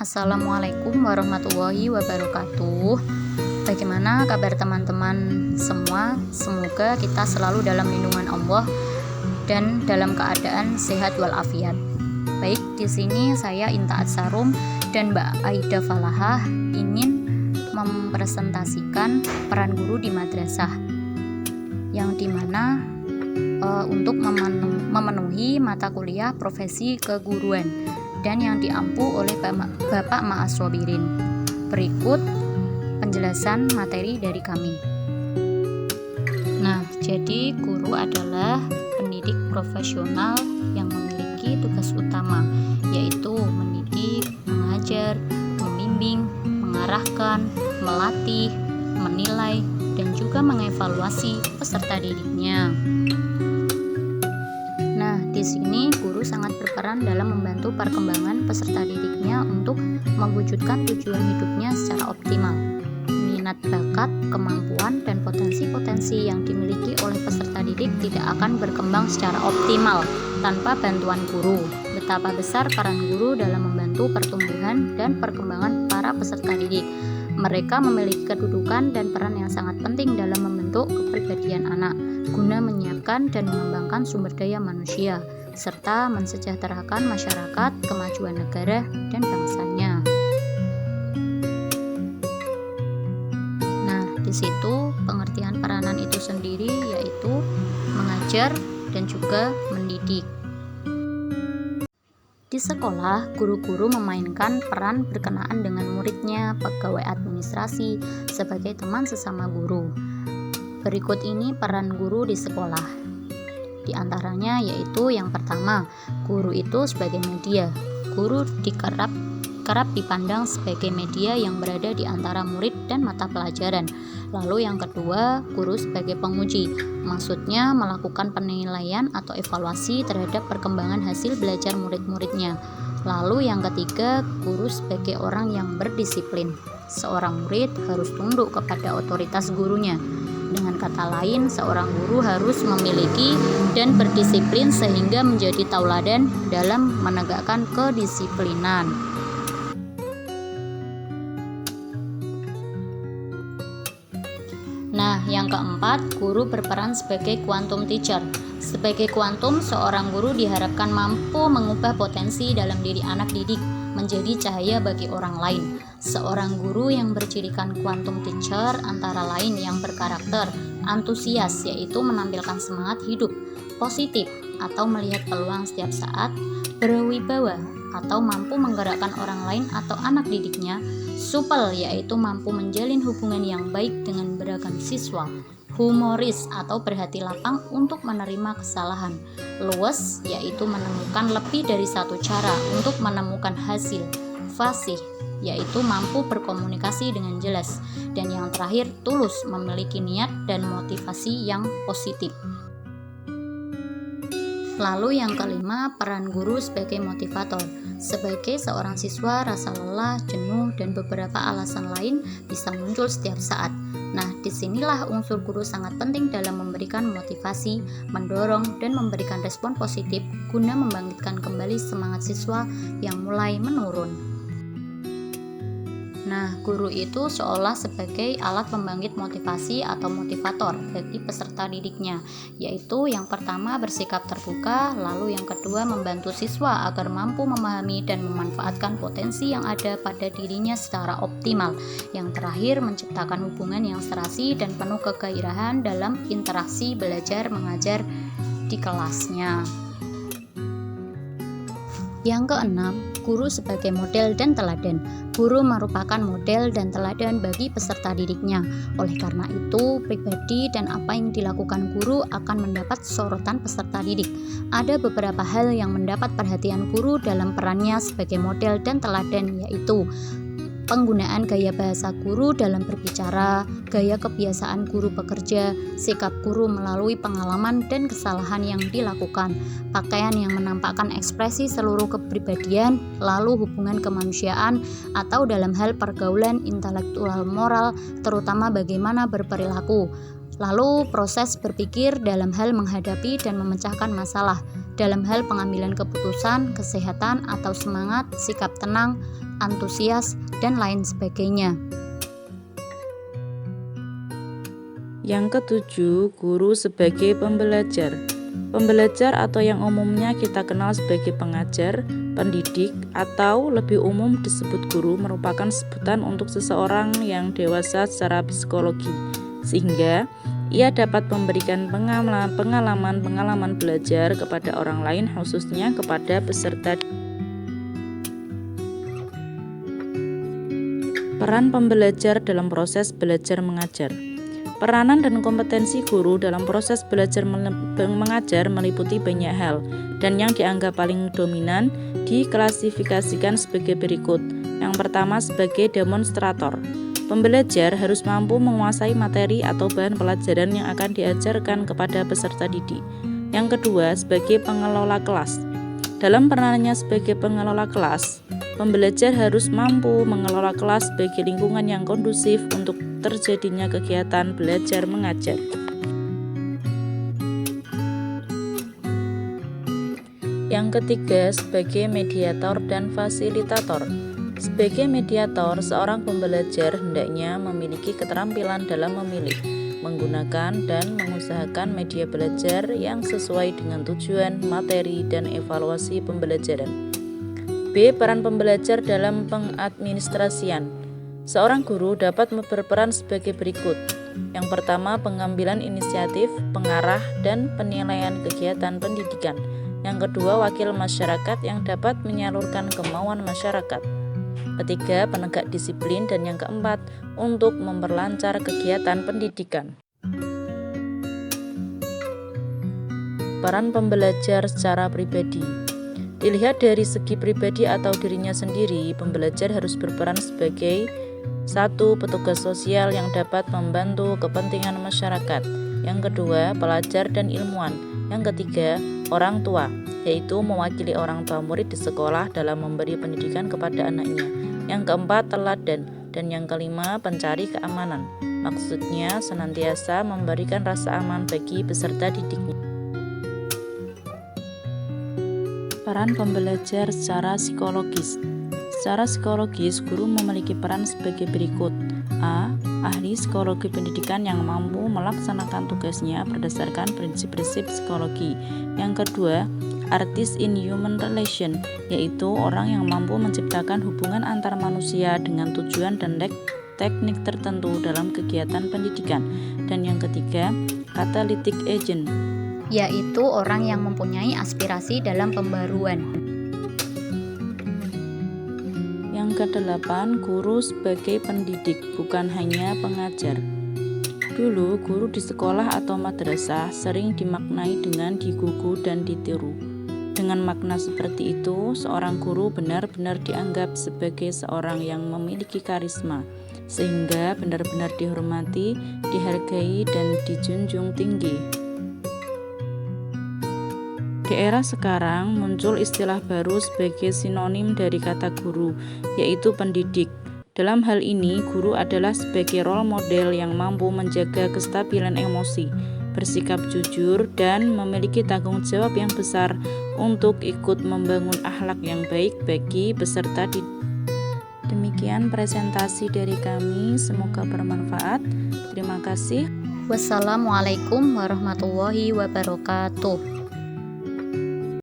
Assalamualaikum warahmatullahi wabarakatuh. Bagaimana kabar teman-teman semua? Semoga kita selalu dalam lindungan Allah dan dalam keadaan sehat walafiat. Baik, di sini saya Inta Atsarum dan Mbak Aida Falahah ingin mempresentasikan peran guru di madrasah, yang dimana untuk memenuhi mata kuliah profesi keguruan dan yang diampu oleh Bapak Ma'as Sobirin. Berikut penjelasan materi dari kami. Nah, jadi guru adalah pendidik profesional yang memiliki tugas utama, yaitu mendidik, mengajar, membimbing, mengarahkan, melatih, menilai, dan juga mengevaluasi peserta didiknya. Nah, di sini guru sangat berperan dalam membantu perkembangan peserta didiknya untuk mewujudkan tujuan hidupnya secara optimal. Minat bakat, kemampuan, dan potensi-potensi yang dimiliki oleh peserta didik tidak akan berkembang secara optimal tanpa bantuan guru. Betapa besar peran guru dalam membantu pertumbuhan dan perkembangan para peserta didik. Mereka memiliki kedudukan dan peran yang sangat penting dalam membentuk kepribadian anak, guna menyiapkan dan mengembangkan sumber daya manusia, serta mensejahterakan masyarakat, kemajuan negara, dan bangsanya. Nah, di situ pengertian peranan itu sendiri yaitu mengajar dan juga mendidik. Di sekolah, guru-guru memainkan peran berkenaan dengan muridnya, pegawai administrasi, sebagai teman sesama guru. Berikut ini peran guru di sekolah. Di antaranya yaitu yang pertama, guru itu sebagai media. Guru kerap dipandang sebagai media yang berada di antara murid dan mata pelajaran. Lalu yang kedua, guru sebagai penguji. Maksudnya melakukan penilaian atau evaluasi terhadap perkembangan hasil belajar murid-muridnya. Lalu yang ketiga, guru sebagai orang yang berdisiplin. Seorang murid harus tunduk kepada otoritas gurunya. Dengan kata lain, seorang guru harus memiliki dan berdisiplin sehingga menjadi tauladan dalam menegakkan kedisiplinan. Nah, yang keempat, guru berperan sebagai quantum teacher. Sebagai quantum, seorang guru diharapkan mampu mengubah potensi dalam diri anak didik menjadi cahaya bagi orang lain. Seorang guru yang bercirikan quantum teacher antara lain yang berkarakter antusias, yaitu menampilkan semangat hidup, positif atau melihat peluang setiap saat, berwibawa atau mampu menggerakkan orang lain atau anak didiknya, supel yaitu mampu menjalin hubungan yang baik dengan beragam siswa, humoris atau berhati lapang untuk menerima kesalahan, luwes yaitu menemukan lebih dari satu cara untuk menemukan hasil, fasih yaitu mampu berkomunikasi dengan jelas, dan yang terakhir tulus, memiliki niat dan motivasi yang positif. Lalu yang kelima, peran guru sebagai motivator. Sebagai seorang siswa, rasa lelah, jenuh, dan beberapa alasan lain bisa muncul setiap saat. Nah, disinilah unsur guru sangat penting dalam memberikan motivasi, mendorong, dan memberikan respon positif guna membangkitkan kembali semangat siswa yang mulai menurun. Nah, guru itu seolah sebagai alat pembangkit motivasi atau motivator bagi peserta didiknya, yaitu yang pertama bersikap terbuka, lalu yang kedua membantu siswa agar mampu memahami dan memanfaatkan potensi yang ada pada dirinya secara optimal, yang terakhir menciptakan hubungan yang serasi dan penuh kegairahan dalam interaksi belajar mengajar di kelasnya. Yang keenam, guru sebagai model dan teladan. Guru merupakan model dan teladan bagi peserta didiknya. Oleh karena itu, pribadi dan apa yang dilakukan guru akan mendapat sorotan peserta didik. Ada beberapa hal yang mendapat perhatian guru dalam perannya sebagai model dan teladan, yaitu penggunaan gaya bahasa guru dalam berbicara, gaya kebiasaan guru bekerja, sikap guru melalui pengalaman dan kesalahan yang dilakukan, pakaian yang menampakkan ekspresi seluruh kepribadian, lalu hubungan kemanusiaan atau dalam hal pergaulan intelektual moral, terutama bagaimana berperilaku, lalu proses berpikir dalam hal menghadapi dan memecahkan masalah, dalam hal pengambilan keputusan, kesehatan atau semangat, sikap tenang, antusias, dan lain sebagainya. Yang ketujuh, guru sebagai pembelajar. Pembelajar atau yang umumnya kita kenal sebagai pengajar, pendidik, atau lebih umum disebut guru merupakan sebutan untuk seseorang yang dewasa secara psikologi, sehingga ia dapat memberikan pengalaman belajar kepada orang lain, khususnya kepada peserta. Peran pembelajar dalam proses belajar mengajar. Peranan dan kompetensi guru dalam proses belajar mengajar meliputi banyak hal, dan yang dianggap paling dominan diklasifikasikan sebagai berikut. Yang pertama, sebagai demonstrator. Pembelajar harus mampu menguasai materi atau bahan pelajaran yang akan diajarkan kepada peserta didik. Yang kedua, sebagai pengelola kelas. Dalam peranannya sebagai pengelola kelas, pembelajar harus mampu mengelola kelas sebagai lingkungan yang kondusif untuk terjadinya kegiatan belajar mengajar. Yang ketiga, sebagai mediator dan fasilitator. Sebagai mediator, seorang pembelajar hendaknya memiliki keterampilan dalam memilih, menggunakan, dan mengusahakan media belajar yang sesuai dengan tujuan, materi, dan evaluasi pembelajaran. B. Peran pembelajar dalam pengadministrasian. Seorang guru dapat berperan sebagai berikut. Yang pertama, pengambilan inisiatif, pengarah, dan penilaian kegiatan pendidikan. Yang kedua, wakil masyarakat yang dapat menyalurkan kemauan masyarakat. Ketiga, penegak disiplin. Dan yang keempat, untuk memperlancar kegiatan pendidikan. Peran pembelajar secara pribadi. Dilihat dari segi pribadi atau dirinya sendiri, pembelajar harus berperan sebagai 1. Petugas sosial yang dapat membantu kepentingan masyarakat. Yang kedua, pelajar dan ilmuwan. Yang ketiga, orang tua, yaitu mewakili orang tua murid di sekolah dalam memberi pendidikan kepada anaknya. Yang keempat, teladan. Dan yang kelima, pencari keamanan. Maksudnya senantiasa memberikan rasa aman bagi peserta didiknya. Peran pembelajar secara psikologis. Secara psikologis, guru memiliki peran sebagai berikut. A. Ahli psikologi pendidikan yang mampu melaksanakan tugasnya berdasarkan prinsip-prinsip psikologi. Yang kedua, artist in human relation, yaitu orang yang mampu menciptakan hubungan antar manusia dengan tujuan dan teknik tertentu dalam kegiatan pendidikan. Dan yang ketiga, catalytic agent, yaitu orang yang mempunyai aspirasi dalam pembaruan. Yang kedelapan, guru sebagai pendidik, bukan hanya pengajar. Dulu, guru di sekolah atau madrasah sering dimaknai dengan digugu dan ditiru. Dengan makna seperti itu, seorang guru benar-benar dianggap sebagai seorang yang memiliki karisma, sehingga benar-benar dihormati, dihargai, dan dijunjung tinggi. Di era sekarang muncul istilah baru sebagai sinonim dari kata guru, yaitu pendidik. Dalam hal ini, guru adalah sebagai role model yang mampu menjaga kestabilan emosi, bersikap jujur, dan memiliki tanggung jawab yang besar untuk ikut membangun akhlak yang baik bagi peserta didik. Demikian presentasi dari kami, semoga bermanfaat. Terima kasih. Wassalamualaikum warahmatullahi wabarakatuh.